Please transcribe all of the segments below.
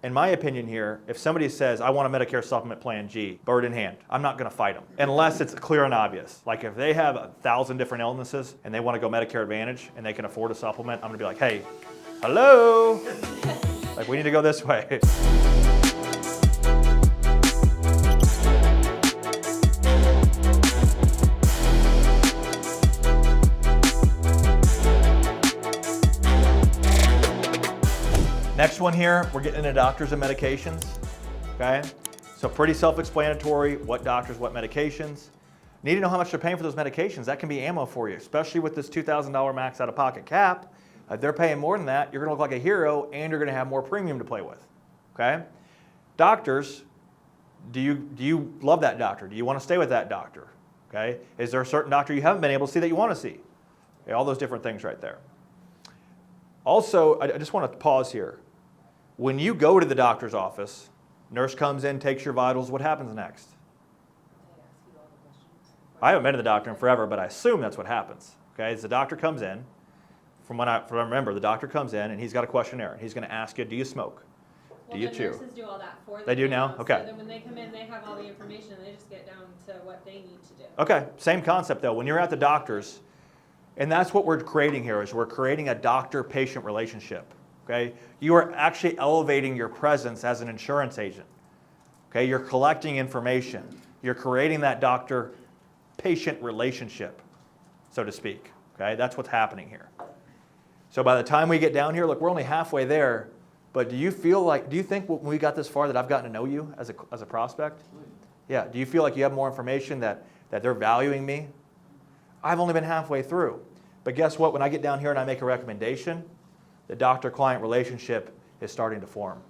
in my opinion here, if somebody says, I want a Medicare supplement plan G, bird in hand, I'm not going to fight them unless it's clear and obvious. Like if they have 1,000 different illnesses and they want to go Medicare Advantage and they can afford a supplement, I'm going to be like, hey, hello, like we need to go this way. Next one here, we're getting into doctors and medications, okay? So pretty self-explanatory, what doctors, what medications. Need to know how much they're paying for those medications. That can be ammo for you, especially with this $2,000 max out-of-pocket cap. If they're paying more than that, you're gonna look like a hero and you're gonna have more premium to play with, okay? Doctors, do you love that doctor? Do you wanna stay with that doctor, okay? Is there a certain doctor you haven't been able to see that you wanna see? Okay, all those different things right there. Also, I just wanna pause here. When you go to the doctor's office, nurse comes in, takes your vitals, what happens next? I haven't been to the doctor in forever, but I assume that's what happens. Okay, as the doctor comes in, from what I remember, the doctor comes in and he's got a questionnaire. He's going to ask you, do you smoke? Do you chew? Nurses do all that for them. They do now? Okay. So then when they come in, they have all the information and they just get down to what they need to do. Okay, same concept though. When you're at the doctor's, and that's what we're creating here, is we're creating a doctor-patient relationship. Okay? You are actually elevating your presence as an insurance agent. Okay? You're collecting information. You're creating that doctor-patient relationship, so to speak. Okay? That's what's happening here. So by the time we get down here, look, we're only halfway there, but do you think when we got this far that I've gotten to know you as a prospect? Yeah. Do you feel like you have more information that they're valuing me? I've only been halfway through. But guess what? When I get down here and I make a recommendation, the doctor-client relationship is starting to form,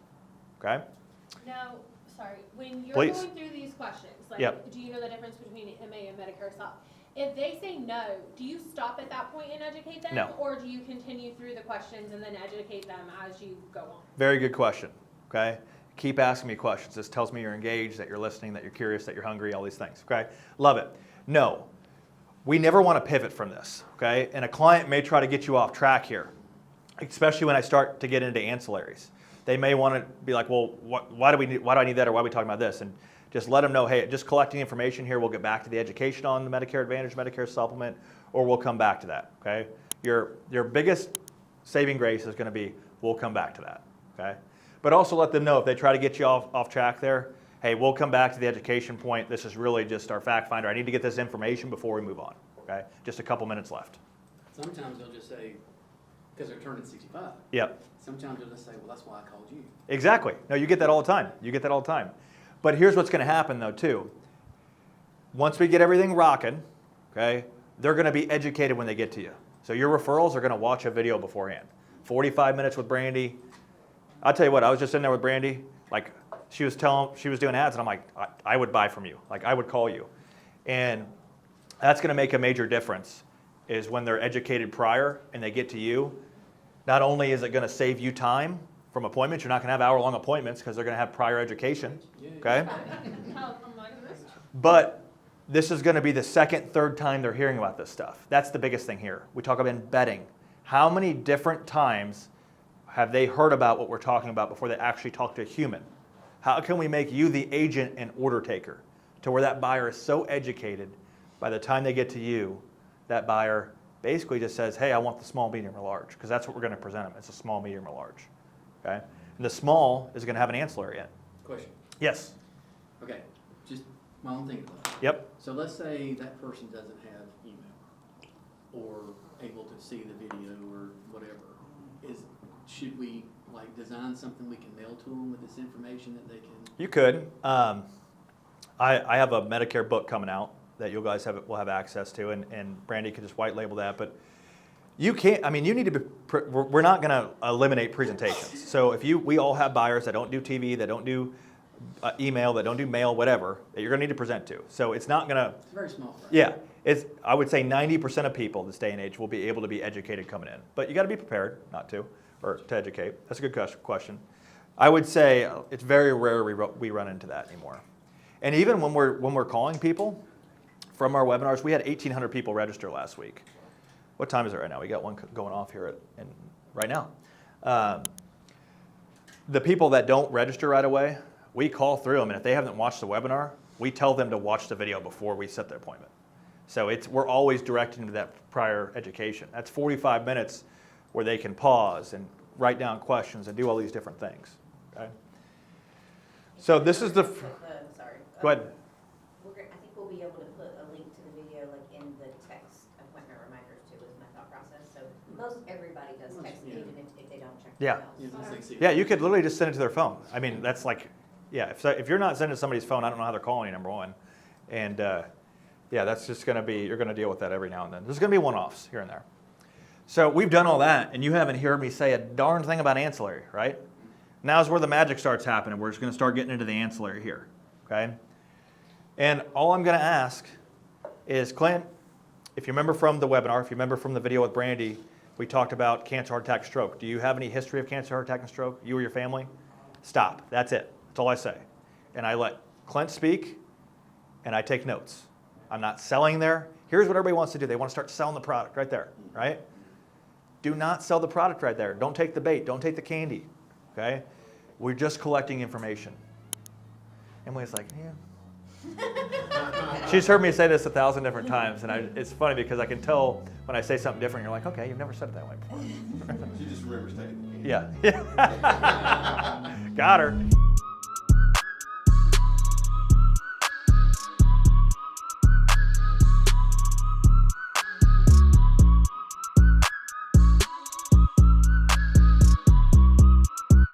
okay? Now, sorry, when you're Please. going through these questions, like, Yep. do you know the difference between MA and Medicare Sup? If they say no, do you stop at that point and educate them? No. Or do you continue through the questions and then educate them as you go on? Very good question, okay? Keep asking me questions. This tells me you're engaged, that you're listening, that you're curious, that you're hungry, all these things, okay? Love it. No, we never want to pivot from this, okay? And a client may try to get you off track here, especially when I start to get into ancillaries. They may want to be like, well, why do I need that, or why are we talking about this? And just let them know, hey, just collecting information here, we'll get back to the education on the Medicare Advantage, Medicare Supplement, or we'll come back to that, okay? Your biggest saving grace is going to be, we'll come back to that, okay? But also let them know if they try to get you off track there, hey, we'll come back to the education point. This is really just our fact finder. I need to get this information before we move on, okay? Just a couple minutes left. Sometimes they'll just say, because they're turning 65. Yep. Sometimes they'll just say, well, that's why I called you. Exactly. No, you get that all the time. You get that all the time. But here's what's going to happen, though, too. Once we get everything rocking, okay, they're going to be educated when they get to you. So your referrals are going to watch a video beforehand. 45 minutes with Brandy. I'll tell you what, I was just in there with Brandy. Like, she was doing ads, and I'm like, I would buy from you. Like, I would call you. And that's going to make a major difference, is when they're educated prior and they get to you. Not only is it going to save you time from appointments, you're not going to have hour-long appointments because they're going to have prior education, okay? But this is going to be the second, third time they're hearing about this stuff. That's the biggest thing here. We talk about embedding. How many different times have they heard about what we're talking about before they actually talk to a human? How can we make you the agent and order taker to where that buyer is so educated by the time they get to you, that buyer basically just says, hey, I want the small, medium, or large, because that's what we're going to present them. It's a small, medium, or large. Okay? And the small is going to have an ancillary in it. Question. Yes. Okay, just my own thing about it. Yep. So let's say that person doesn't have email or able to see the video or whatever. Should we like design something we can mail to them with this information that they can? You could. I have a Medicare book coming out that you guys will have access to, and Brandy could just white label that. But you can't. I mean, you need to be. We're not going to eliminate presentations. So if we all have buyers that don't do TV, that don't do email, that don't do mail, whatever, that you're going to need to present to. So it's not going to. It's very small. Right? Yeah. I would say 90% of people this day and age will be able to be educated coming in, but you got to be prepared not to, or to educate. That's a good question. I would say it's very rare we run into that anymore. And even when we're calling people from our webinars, we had 1,800 people register last week. What time is it right now? We got one going off here right now. The people that don't register right away, we call through them, and if they haven't watched the webinar, we tell them to watch the video before we set the appointment. So we're always directing to that prior education. That's 45 minutes where they can pause and write down questions and do all these different things. Okay? So this is the. Sorry. Go ahead. I think we'll be able to put a link to the video like in the text appointment reminders too, is my thought process. So most everybody does text Yeah. even if they don't check Yeah. their emails. Yeah, let's see. Yeah, you could literally just send it to their phone. I mean, that's like, yeah, if you're not sending to somebody's phone, I don't know how they're calling you, number one. And yeah, that's just going to be, you're going to deal with that every now and then. There's going to be one-offs here and there. So we've done all that, and you haven't heard me say a darn thing about ancillary, right? Now's where the magic starts happening. We're just going to start getting into the ancillary here, okay? And all I'm going to ask is, Clint, if you remember from the webinar, if you remember from the video with Brandy, we talked about cancer, heart attack, stroke. Do you have any history of cancer, heart attack, and stroke, you or your family? Stop. That's it. That's all I say. And I let Clint speak, and I take notes. I'm not selling there. Here's what everybody wants to do. They want to start selling the product right there, right? Do not sell the product right there. Don't take the bait. Don't take the candy, okay? We're just collecting information. Emily's like, yeah. She's heard me say this 1,000 different times, and it's funny because I can tell when I say something different, you're like, okay, you've never said it that way before. She just remembers taking the candy. Yeah. Got her.